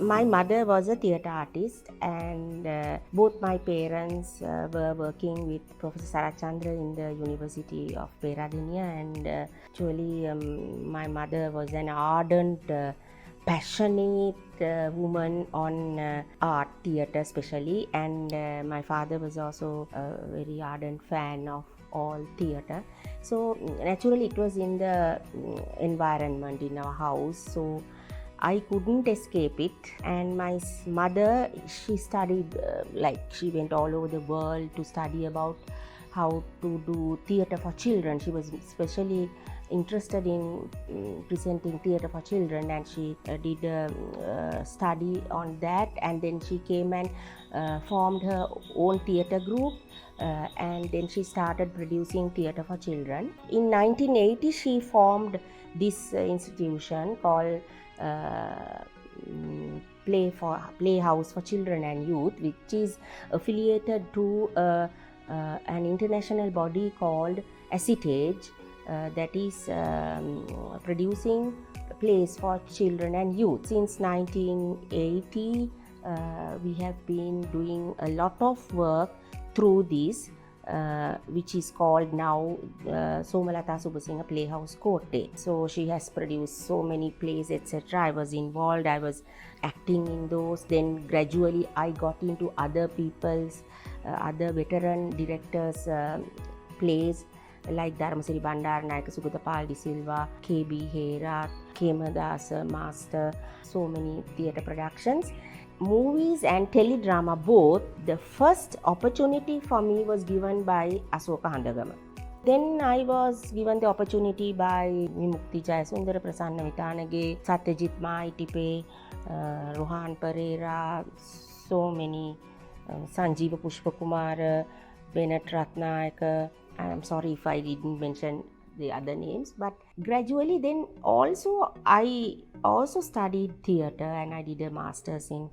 My mother was a theatre artist, and both my parents were working with Professor Sarath Chandra in the University of Peradeniya, and actually my mother was an ardent, passionate woman on art, theatre especially, and my father was also a very ardent fan of all theatre. So naturally it was in the environment in our house, so I couldn't escape it. And my mother, she studied, she went all over the world to study about how to do theatre for children. She was especially interested in presenting theatre for children, and she did a study on that, and then she came and formed her own theatre group, and then she started producing theatre for children. In 1980 she formed this institution called Playhouse for Children and Youth, which is affiliated to an international body called ACITAGE, that is producing plays for children and youth. Since 1980 we have been doing a lot of work through this, which is called now Somalatha Subasinghe Playhouse Kotte. So she has produced so many plays, etc. I was involved, I was acting in those. Then gradually I got into other people's, other veteran directors' plays like Dharmasiri Bandaranayake, Sugathapal De Silva, K.B. Hera, Kemadasa, Master, so many theatre productions. Movies and teledrama both, the first opportunity for me was given by Asoka Handagama. Then I was given the opportunity by Vimukti Jayasundara, Prasanna Vitanage, Satyajit Maitipe, Rohan Pereira, so many, Sanjeeva Pushpakumara, Bennett Ratnayaka. I'm sorry if I didn't mention the other names, but gradually then also I also studied theatre, and I did a master's in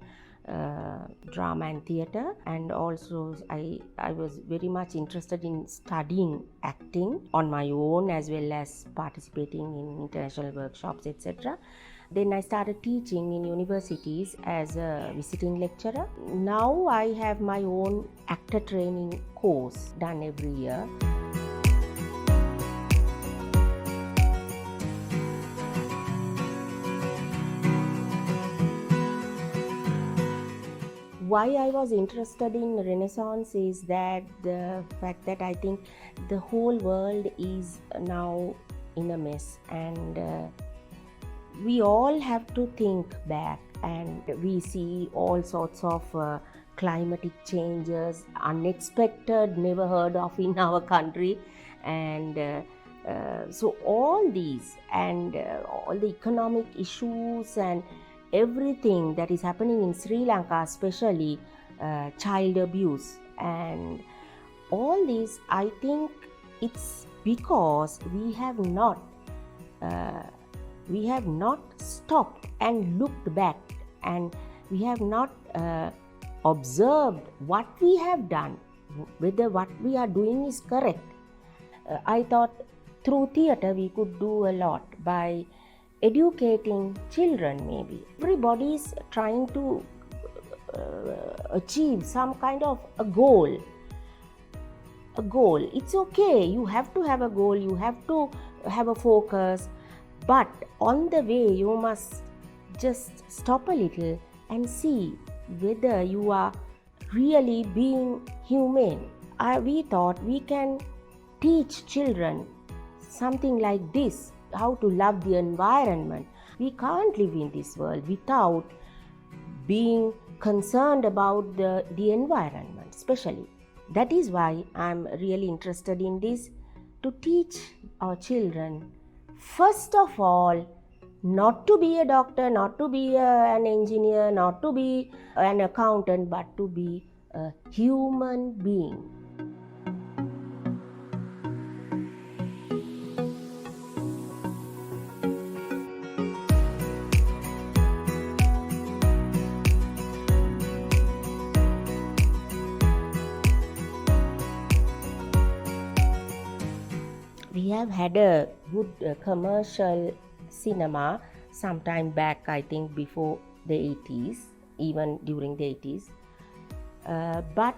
drama and theatre, and also I was very much interested in studying acting on my own as well as participating in international workshops, etc. Then I started teaching in universities as a visiting lecturer. Now I have my own actor training course done every year. Why I was interested in Renaissance is that the fact that I think the whole world is now in a mess, and we all have to think back, and we see all sorts of climatic changes, unexpected, never heard of in our country, and so all these and all the economic issues and everything that is happening in Sri Lanka, especially child abuse and all this, I think it's because we have not stopped and looked back, and we have not observed what we have done, whether what we are doing is correct. I thought through theatre we could do a lot by educating children. Maybe everybody is trying to achieve some kind of a goal. It's okay, you have to have a goal, you have to have a focus, but on the way you must just stop a little and see whether you are really being humane. We thought we can teach children something like this, how to love the environment. We can't live in this world without being concerned about the environment, especially. That is why I'm really interested in this, to teach our children, first of all, not to be a doctor, not to be an engineer, not to be an accountant, but to be a human being. We have had a good commercial cinema some time back, I think before the 80s, even during the 80s. But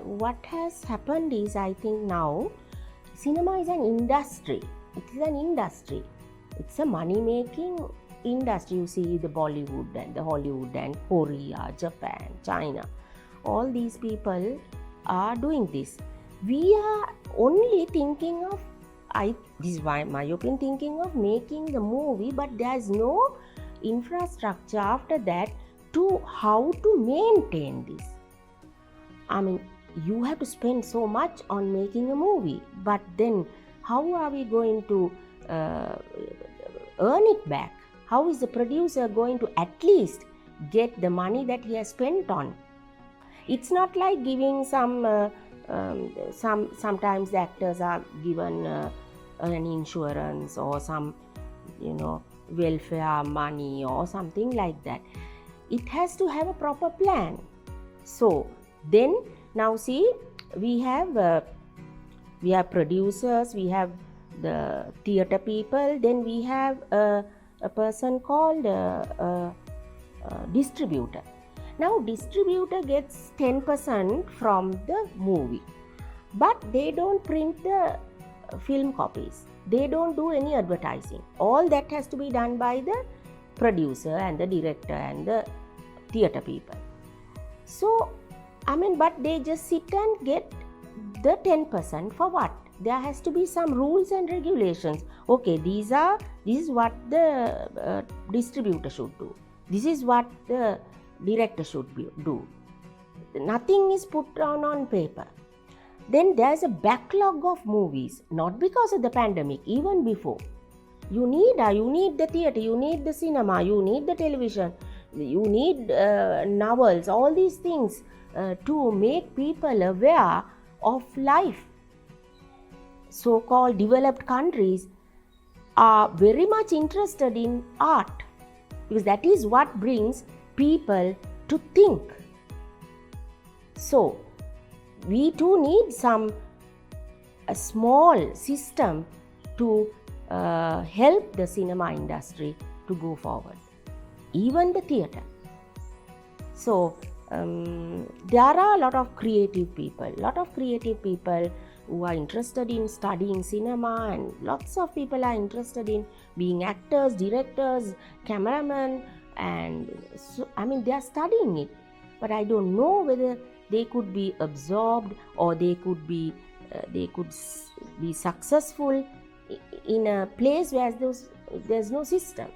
what has happened is, I think now, cinema is an industry. It is an industry. It's a money-making industry. You see the Bollywood and the Hollywood and Korea, Japan, China. All these people are doing this. We are only thinking of, this is why my opinion, thinking of making the movie, but there's no infrastructure after that to how to maintain this. I mean, you have to spend so much on making a movie, but then how are we going to earn it back? How is the producer going to at least get the money that he has spent on? It's not like giving sometimes the actors are given an insurance or some, welfare money or something like that. It has to have a proper plan. So then now see, we have producers, we have the theatre people, then we have a person called distributor. Now distributor gets 10% from the movie, but they don't print the film copies. They don't do any advertising. All that has to be done by the producer and the director and the theatre people. So, but they just sit and get the 10% for what? There has to be some rules and regulations. Okay, this is what the distributor should do. This is what the director should do. Nothing is put down on paper. Then there's a backlog of movies, not because of the pandemic, even before. You need the theatre, you need the cinema, you need the television, you need novels, all these things to make people aware of life. So-called developed countries are very much interested in art, because that is what brings people to think. So we too need a small system to help the cinema industry to go forward, even the theatre. So there are a lot of creative people who are interested in studying cinema, and lots of people are interested in being actors, directors, cameramen, and so, they are studying it. But I don't know whether they could be absorbed or they could be successful in a place where there's no system.